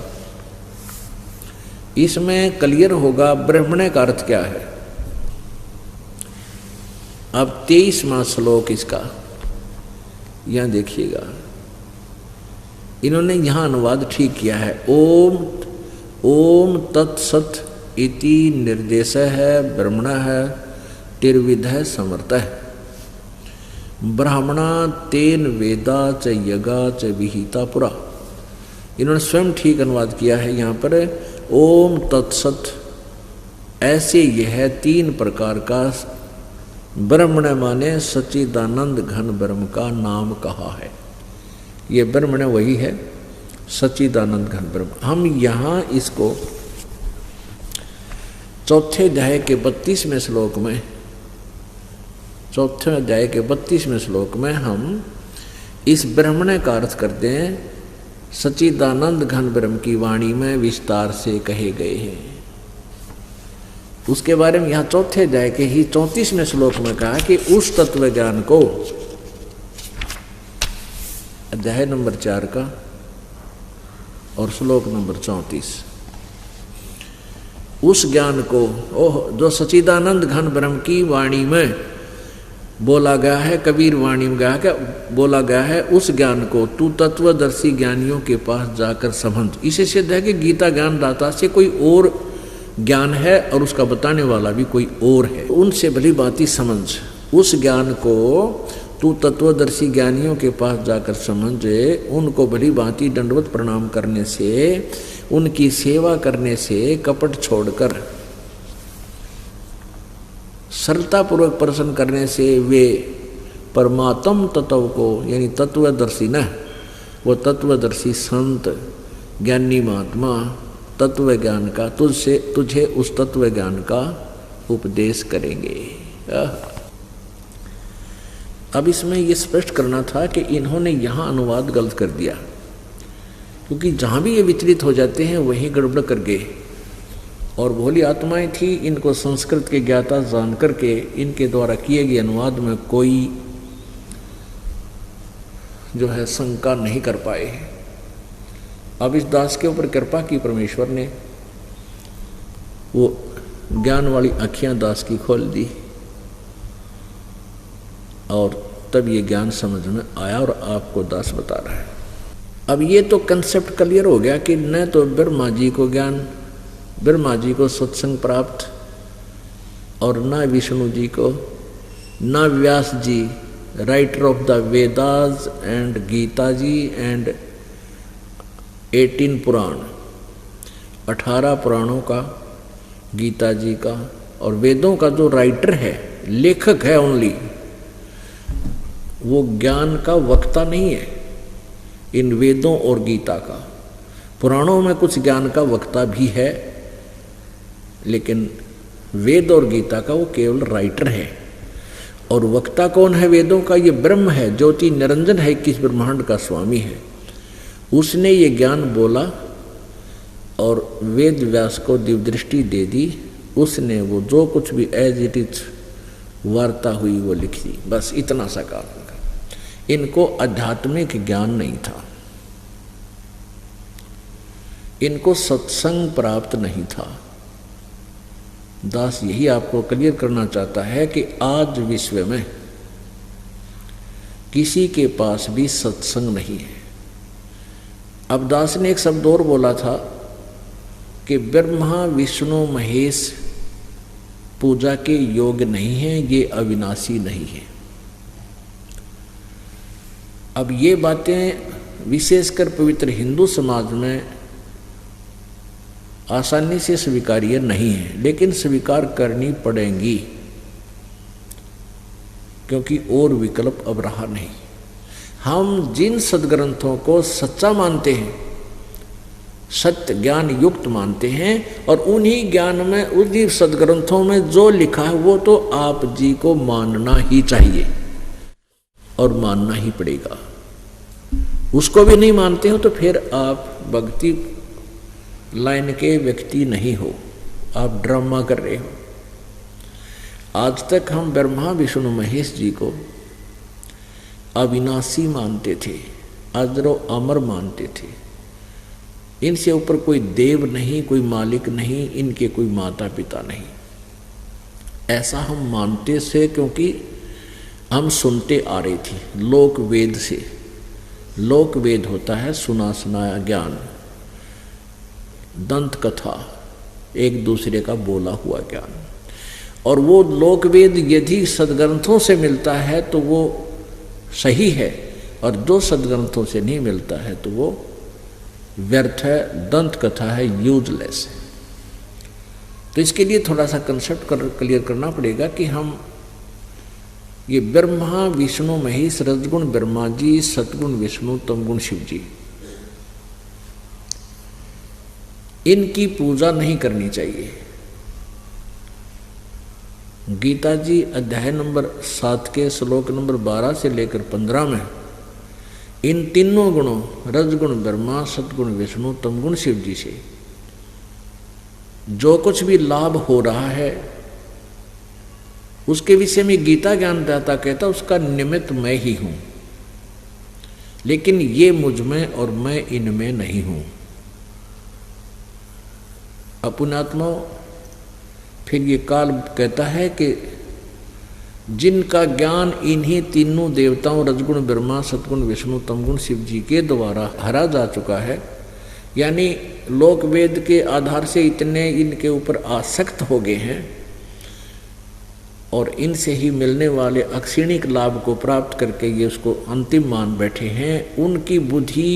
[SPEAKER 1] इसमें क्लियर होगा ब्रह्मणे का अर्थ क्या है। अब 23वां श्लोक इसका, यहाँ देखिएगा इन्होंने यहाँ अनुवाद ठीक किया है। ओम तत्सत इति निर्देश है ब्रह्मण है त्रिविध समर्थ है। ब्राह्मणा तेन वेदा च यगा च विहिता पुरा। इन्होंने स्वयं ठीक अनुवाद किया है यहाँ पर। ओम तत्सत, ऐसे यह 3 प्रकार का ब्रह्मण माने सच्चिदानंद घन ब्रह्म का नाम कहा है। ये ब्रह्मण वही है, सच्चिदानंद घन ब्रह्म। हम यहाँ इसको चौथे अध्याय के 32वें श्लोक में, चौथे अध्याय के 32वें श्लोक में हम इस ब्रह्मण का अर्थ करते हैं सच्चिदानंद घन ब्रह्म की वाणी में विस्तार से कहे गए हैं। उसके बारे में यहाँ चौथे अध्याय के ही 34वें श्लोक में कहा कि उस तत्व ज्ञान को, अध्याय नंबर 4 का और श्लोक नंबर 34, उस ज्ञान को ओह जो सच्चिदानंद घन ब्रह्म की वाणी में बोला गया है, कबीर वाणी में गया क्या बोला गया है, उस ज्ञान को तू तत्वदर्शी ज्ञानियों के पास जाकर समझ। इसे सिद्ध है कि गीता ज्ञान दाता से कोई और ज्ञान है और उसका बताने वाला भी कोई और है। उनसे भली बाती समझ। उस ज्ञान को तू तत्वदर्शी ज्ञानियों के पास जाकर समझे। उनको भली भांति दंडवत प्रणाम करने से, उनकी सेवा करने से, कपट छोड़कर सरलतापूर्वक प्रसन्न करने से वे परमात्म तत्व को, यानी तत्वदर्शी न, वो तत्वदर्शी संत ज्ञानी महात्मा तत्व ज्ञान का तुझे उस तत्व ज्ञान का उपदेश करेंगे। अब इसमें ये स्पष्ट करना था कि इन्होंने यहाँ अनुवाद गलत कर दिया, क्योंकि जहाँ भी ये विचलित हो जाते हैं वहीं गड़बड़ कर गए। और भोली आत्माएं थी, इनको संस्कृत के ज्ञाता जान करके इनके द्वारा किए गए अनुवाद में कोई जो है शंका नहीं कर पाए। अब इस दास के ऊपर कृपा की परमेश्वर ने, वो ज्ञान वाली आँखियाँ दास की खोल दी और तब ये ज्ञान समझ में आया और आपको दास बता रहा है। अब ये तो कंसेप्ट क्लियर हो गया कि न तो ब्रह्मा जी को ज्ञान, ब्रह्मा जी को सत्संग प्राप्त, और न विष्णु जी को, न Vyas ji writer of the Vedas and Gita ji and 18 Purana, 18 पुराणों का, गीता जी का और वेदों का जो राइटर है, लेखक है ओनली, वो ज्ञान का वक्ता नहीं है इन वेदों और गीता का। पुराणों में कुछ ज्ञान का वक्ता भी है, लेकिन वेद और गीता का वो केवल राइटर है। और वक्ता कौन है वेदों का? ये ब्रह्म है, ज्योति निरंजन है, 21 ब्रह्मांड का स्वामी है। उसने ये ज्ञान बोला और वेद व्यास को दिव्य दृष्टि दे दी। उसने वो जो कुछ भी एज इट इज वार्ता हुई वो लिख दी, बस इतना सा काम। इनको आध्यात्मिक ज्ञान नहीं था, इनको सत्संग प्राप्त नहीं था। दास यही आपको क्लियर करना चाहता है कि आज विश्व में किसी के पास भी सत्संग नहीं है। अब दास ने एक शब्द और बोला था कि ब्रह्मा विष्णु महेश पूजा के योग्य नहीं है, ये अविनाशी नहीं है। अब ये बातें विशेषकर पवित्र हिंदू समाज में आसानी से स्वीकार्य नहीं है, लेकिन स्वीकार करनी पड़ेंगी, क्योंकि और विकल्प अब रहा नहीं। हम जिन सद्ग्रंथों को सच्चा मानते हैं, सत्य ज्ञान युक्त मानते हैं, और उन्हीं ज्ञान में, उन्हीं सद्ग्रंथों में जो लिखा है वो तो आप जी को मानना ही चाहिए और मानना ही पड़ेगा। उसको भी नहीं मानते हो तो फिर आप भक्ति लाइन के व्यक्ति नहीं हो, आप ड्रामा कर रहे हो। आज तक हम ब्रह्मा विष्णु महेश जी को अविनाशी मानते थे, अजरो अमर मानते थे। इनसे ऊपर कोई देव नहीं, कोई मालिक नहीं, इनके कोई माता पिता नहीं। ऐसा हम मानते से, क्योंकि हम सुनते आ रही थी लोक वेद से। लोक वेद होता है सुना सुनाया ज्ञान, दंत कथा, एक दूसरे का बोला हुआ ज्ञान। और वो लोक वेद यदि सदग्रंथों से मिलता है तो वो सही है और जो सदग्रंथों से नहीं मिलता है तो वो व्यर्थ है, दंत कथा है, यूजलेस है। तो इसके लिए थोड़ा सा कंसेप्ट क्लियर करना पड़ेगा कि हम ये ब्रह्मा विष्णु महेश, रजगुण ब्रह्मा जी, सतगुण विष्णु, तमगुण शिव जी, इनकी पूजा नहीं करनी चाहिए। गीता जी अध्याय नंबर 7 के श्लोक नंबर 12 से लेकर 15 में इन तीनों गुणों रजगुण ब्रह्मा, सतगुण विष्णु, तमगुण शिव जी से जो कुछ भी लाभ हो रहा है उसके विषय में गीता ज्ञानदाता कहता उसका निमित्त मैं ही हूं, लेकिन ये मुझ में और मैं इनमें नहीं हूं। अपुणात्मा फिर ये काल कहता है कि जिनका ज्ञान इन्हीं तीनों देवताओं रजगुण ब्रह्मा, सतगुण विष्णु, तमगुण शिव जी के द्वारा हरा जा चुका है, यानी लोक वेद के आधार से इतने इनके ऊपर आसक्त हो गए हैं और इनसे ही मिलने वाले अक्षणिक लाभ को प्राप्त करके ये उसको अंतिम मान बैठे हैं, उनकी बुद्धि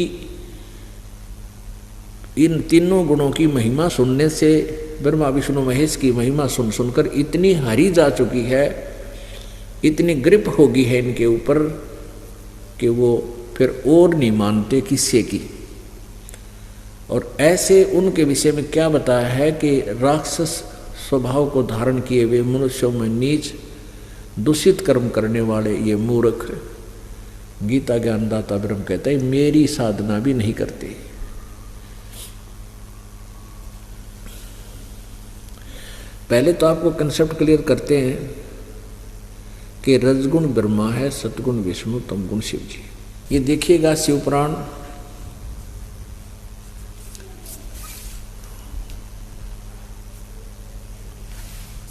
[SPEAKER 1] इन तीनों गुणों की महिमा सुनने से, ब्रह्मा विष्णु महेश की महिमा सुन सुनकर इतनी हरी जा चुकी है, इतनी ग्रिप होगी है इनके ऊपर कि वो फिर और नहीं मानते किसी की। और ऐसे उनके विषय में क्या बताया है कि राक्षस स्वभाव को धारण किए हुए मनुष्यों में नीच दूषित कर्म करने वाले ये मूर्ख, गीता ज्ञानदाता ब्रह्म कहता है मेरी साधना भी नहीं करते। पहले तो आपको कंसेप्ट क्लियर करते हैं कि रजगुण ब्रह्मा है, सतगुण विष्णु, तमगुण शिव जी। ये देखिएगा शिवपुराण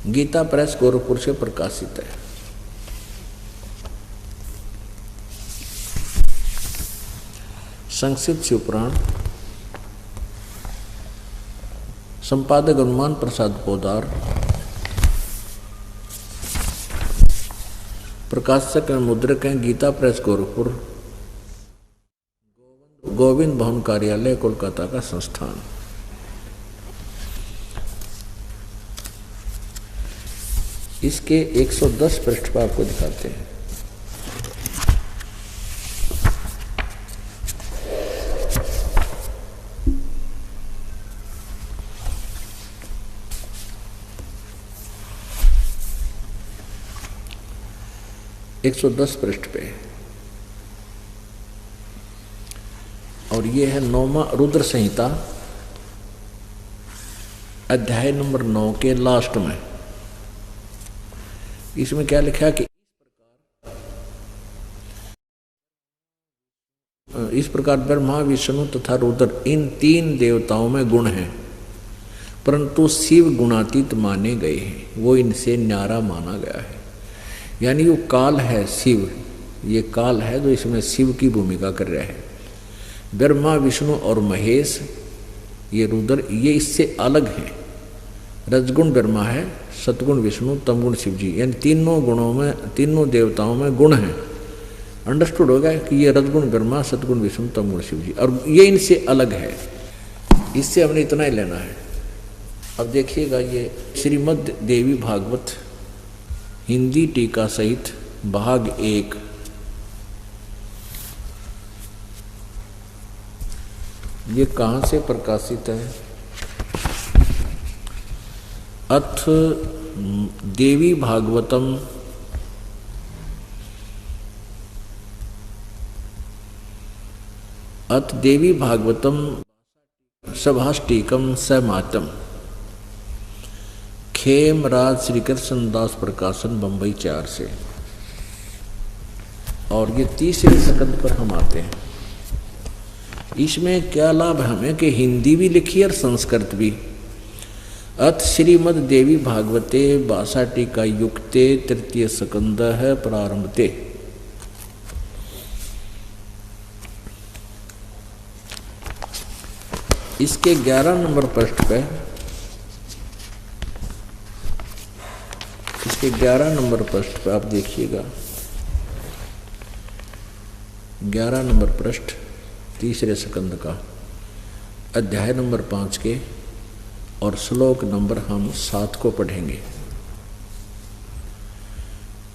[SPEAKER 1] गीता प्रेस गोरखपुर से प्रकाशित है। संक्षिप्त शिवपुराण, संपादक हनुमान प्रसाद पोदार, प्रकाशक एवं मुद्रक हैं गीता प्रेस गोरखपुर, गोविंद भवन कार्यालय कोलकाता का संस्थान। इसके 110 पृष्ठ पर आपको दिखाते हैं। एक 110 पृष्ठ पे और ये है 9वां रुद्र संहिता अध्याय नंबर 9 के लास्ट में। इसमें क्या लिखा है कि इस प्रकार ब्रह्मा विष्णु तथा रुद्र इन 3 देवताओं में गुण हैं, परंतु शिव गुणातीत माने गए हैं, वो इनसे न्यारा माना गया है। यानी वो काल है शिव, ये काल है जो इसमें शिव की भूमिका कर रहा है। ब्रह्मा विष्णु और महेश ये रुद्र ये इससे अलग हैं। रजगुण ब्रह्मा है, सतगुण विष्णु, तमगुण शिव जी, यानी तीनों गुणों में, तीनों देवताओं में गुण हैं। अंडरस्टूड होगा कि ये रजगुण ब्रह्मा, सतगुण विष्णु, तमगुण शिव जी, और ये इनसे अलग है। इससे हमने इतना ही लेना है। अब देखिएगा ये श्रीमद् देवी भागवत हिंदी टीका सहित भाग 1, ये कहाँ से प्रकाशित है? अथ देवी भागवतम अथ देवी भागवतम सभाष्टीकम समातम, खेमराज श्री कृष्ण दास प्रकाशन बंबई 4 से। और ये 30वें स्कंद पर हम आते हैं। इसमें क्या लाभ हमें कि हिंदी भी लिखी और संस्कृत भी। अथ श्रीमद् देवी भागवते बासाटी का युक्ते 3 स्कंद है प्रारंभते। इसके 11 नंबर पृष्ठ पे, इसके 11 नंबर पृष्ठ पे आप देखिएगा, 11 नंबर पृष्ठ, तीसरे स्कंद का, अध्याय नंबर 5 के और श्लोक नंबर हम 7 को पढ़ेंगे।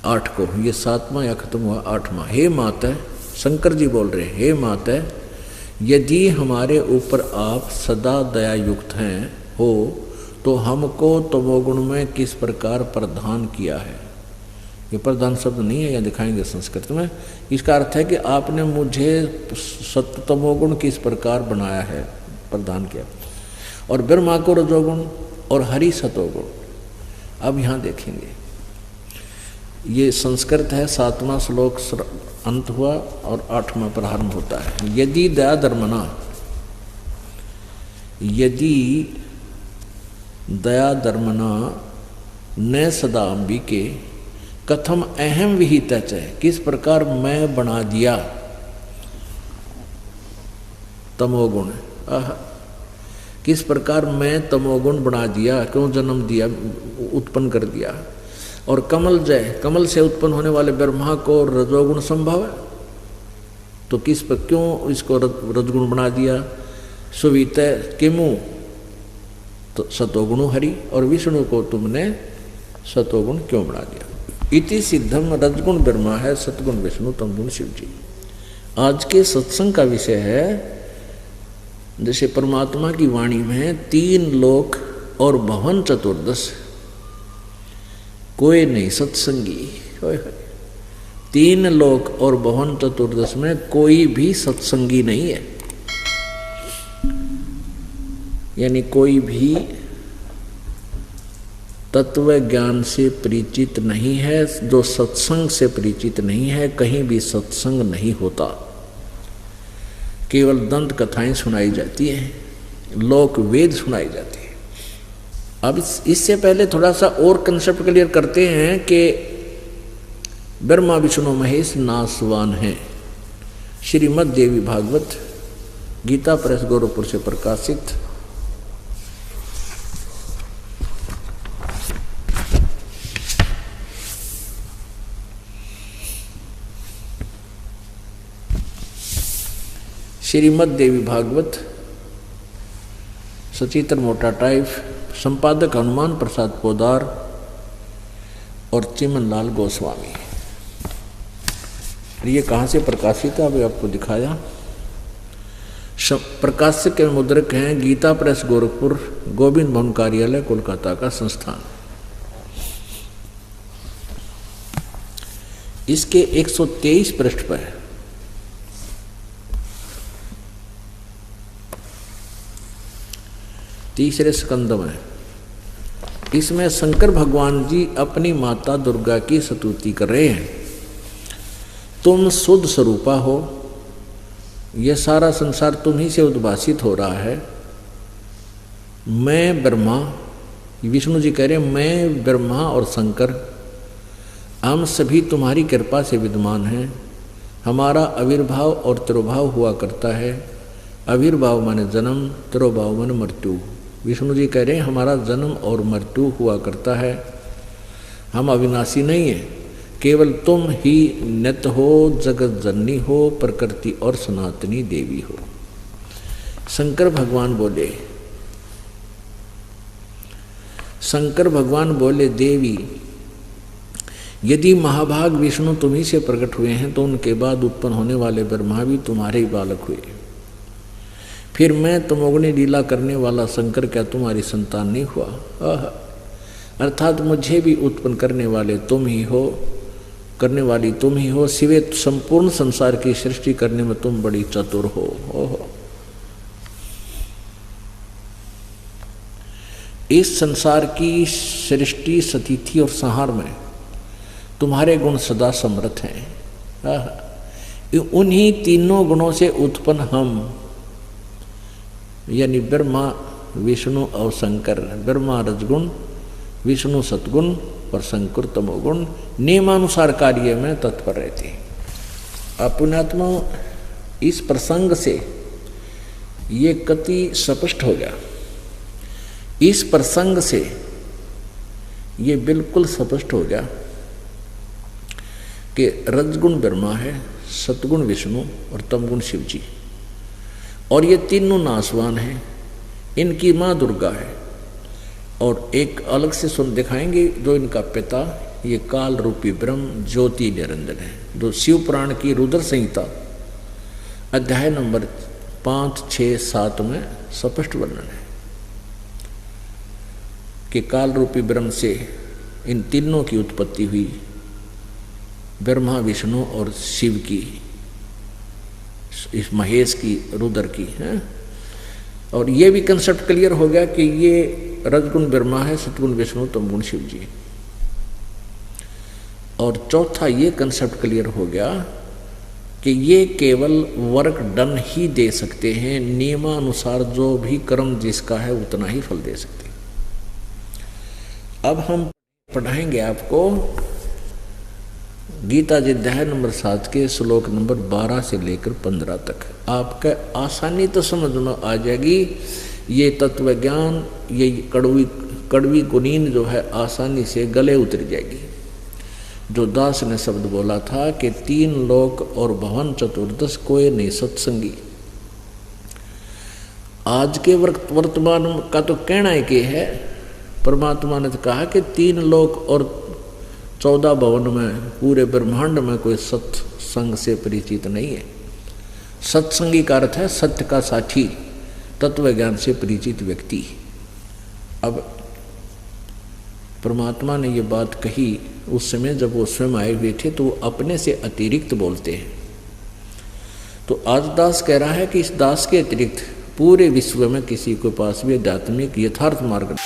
[SPEAKER 1] 8 को, ये 7वां या खत्म हुआ 8वां। हे माता, शंकर जी बोल रहे, हे माता, यदि हमारे ऊपर आप सदा दया युक्त हैं हो तो हमको तमोगुण में किस प्रकार प्रदान किया है। ये प्रधान शब्द नहीं है, यह दिखाएंगे संस्कृत में। इसका अर्थ है कि आपने मुझे सत्य तमोगुण किस प्रकार बनाया है, प्रदान किया, और ब्रह्मा को रजोगुण और हरि सतोगुण। अब यहाँ देखेंगे, ये संस्कृत है, 7वां श्लोक अंत हुआ और 8वां प्रारंभ होता है। यदि दया धर्मना, यदि दया धर्मना न सदा अंबिके कथम अहम विहित है, किस प्रकार मैं बना दिया तमोगुण, किस प्रकार मैं तमोगुण बना दिया, क्यों जन्म दिया, उत्पन्न कर दिया। और कमल जय, कमल से उत्पन्न होने वाले ब्रह्मा को रजोगुण संभव है, तो किस पर क्यों इसको रजगुण बना दिया। सुवित किमु, तो सतोगुण हरि, और विष्णु को तुमने सतोगुण क्यों बना दिया। इति सिद्धम, रजगुण ब्रह्मा है, सतगुण विष्णु, तमगुण शिव जी। आज के सत्संग का विषय है, जैसे परमात्मा की वाणी में 3 लोक और भवन चतुर्दश, कोई नहीं सत्संगी। 3 लोक और भवन चतुर्दश में कोई भी सत्संगी नहीं है, यानी कोई भी तत्व ज्ञान से परिचित नहीं है, जो सत्संग से परिचित नहीं है, कहीं भी सत्संग नहीं होता, केवल दंत कथाएं सुनाई जाती हैं, लोक वेद सुनाई जाती है। अब इससे पहले थोड़ा सा और कंसेप्ट क्लियर करते हैं कि ब्रह्मा विष्णु महेश नासवान हैं। श्रीमद् देवी भागवत, गीता प्रेस गोरखपुर से प्रकाशित, श्रीमद् देवी भागवत, सचित्र मोटा टाइप, संपादक हनुमान प्रसाद पोदार और चिमनलाल गोस्वामी। ये कहाँ से प्रकाशित है, अभी आपको दिखाया। प्रकाशक के मुद्रक हैं गीता प्रेस गोरखपुर, गोविंद भवन कार्यालय, कोलकाता का संस्थान। इसके 123 पृष्ठ पर तीसरे स्कंद में, इसमें शंकर भगवान जी अपनी माता दुर्गा की स्तुति कर रहे हैं। तुम शुद्ध स्वरूपा हो, यह सारा संसार तुम ही से उद्भासित हो रहा है। मैं ब्रह्मा, विष्णु जी कह रहे हैं, मैं ब्रह्मा और शंकर हम सभी तुम्हारी कृपा से विद्यमान हैं। हमारा आविर्भाव और तिरोभाव हुआ करता है। आविर्भाव माने जन्म, तिरोभाव माने मृत्यु। विष्णु जी कह रहे हैं हमारा जन्म और मृत्यु हुआ करता है, हम अविनाशी नहीं है, केवल तुम ही नित्य हो, जगत जननी हो, प्रकृति और सनातनी देवी हो। शंकर भगवान बोले देवी, यदि महाभाग विष्णु तुम्ही से प्रकट हुए हैं तो उनके बाद उत्पन्न होने वाले ब्रह्मा भी तुम्हारे ही बालक हुए। फिर मैं तमोगुणी लीला करने वाला शंकर क्या तुम्हारी संतान नहीं हुआ। अर्थात मुझे भी उत्पन्न करने वाले तुम ही हो, करने वाली तुम ही हो, सिवे संपूर्ण संसार की सृष्टि करने में तुम बड़ी चतुर हो। इस संसार की सृष्टि, स्थिति और संहार में तुम्हारे गुण सदा समर्थ हैं। उन्हीं तीनों गुणों से उत्पन्न हम, यानी ब्रह्मा विष्णु और शंकर, ब्रह्मा रजगुण, विष्णु सतगुण और शंकर तमोगुण, नियमानुसार कार्य में तत्पर रहते हैं। आप पुण्यात्मा, इस प्रसंग से ये कति स्पष्ट हो गया। इस प्रसंग से ये बिल्कुल स्पष्ट हो गया कि रजगुण ब्रह्मा है, सतगुण विष्णु और तमगुण शिव जी। और ये तीनों नासवान हैं, इनकी माँ दुर्गा है। और एक अलग से सुन दिखाएंगे जो इनका पिता ये काल रूपी ब्रह्म ज्योति निरंजन है। जो शिव पुराण की रुद्र संहिता अध्याय नंबर 5, 6, 7 में स्पष्ट वर्णन है कि काल रूपी ब्रह्म से इन तीनों की उत्पत्ति हुई, ब्रह्मा विष्णु और शिव की, इस महेश की, रुद्र की है। और ये भी कंसेप्ट क्लियर हो गया कि ये रजगुण ब्रह्मा है, सतगुण विष्णु, तमगुण शिव जी। और चौथा ये कंसेप्ट क्लियर हो गया कि ये केवल वर्क डन ही दे सकते हैं, नियमानुसार जो भी कर्म जिसका है उतना ही फल दे सकते हैं। अब हम पढ़ाएंगे आपको गीता जी अध्याय नंबर 7 के श्लोक नंबर 12 से लेकर 15 तक। आपका आसानी तो समझ में आ जाएगी। ये तत्व ज्ञान, ये कड़वी कुनीन जो है आसानी से गले उतर जाएगी। जो दास ने शब्द बोला था कि 3 लोक और भवन चतुर्दश कोई नहीं सत्संगी। आज के वर्तमान का तो कहना है कि है, परमात्मा ने तो कहा कि 3 लोक और 14 भवन में, पूरे ब्रह्मांड में कोई सत्संग से परिचित नहीं है। सत्संगी का अर्थ है सत्य का साथी, तत्व ज्ञान से परिचित व्यक्ति। अब परमात्मा ने ये बात कही उस समय जब वो स्वयं आए हुए थे, तो वो अपने से अतिरिक्त बोलते हैं। तो आज दास कह रहा है कि इस दास के अतिरिक्त पूरे विश्व में किसी के पास भी आध्यात्मिक यथार्थ मार्ग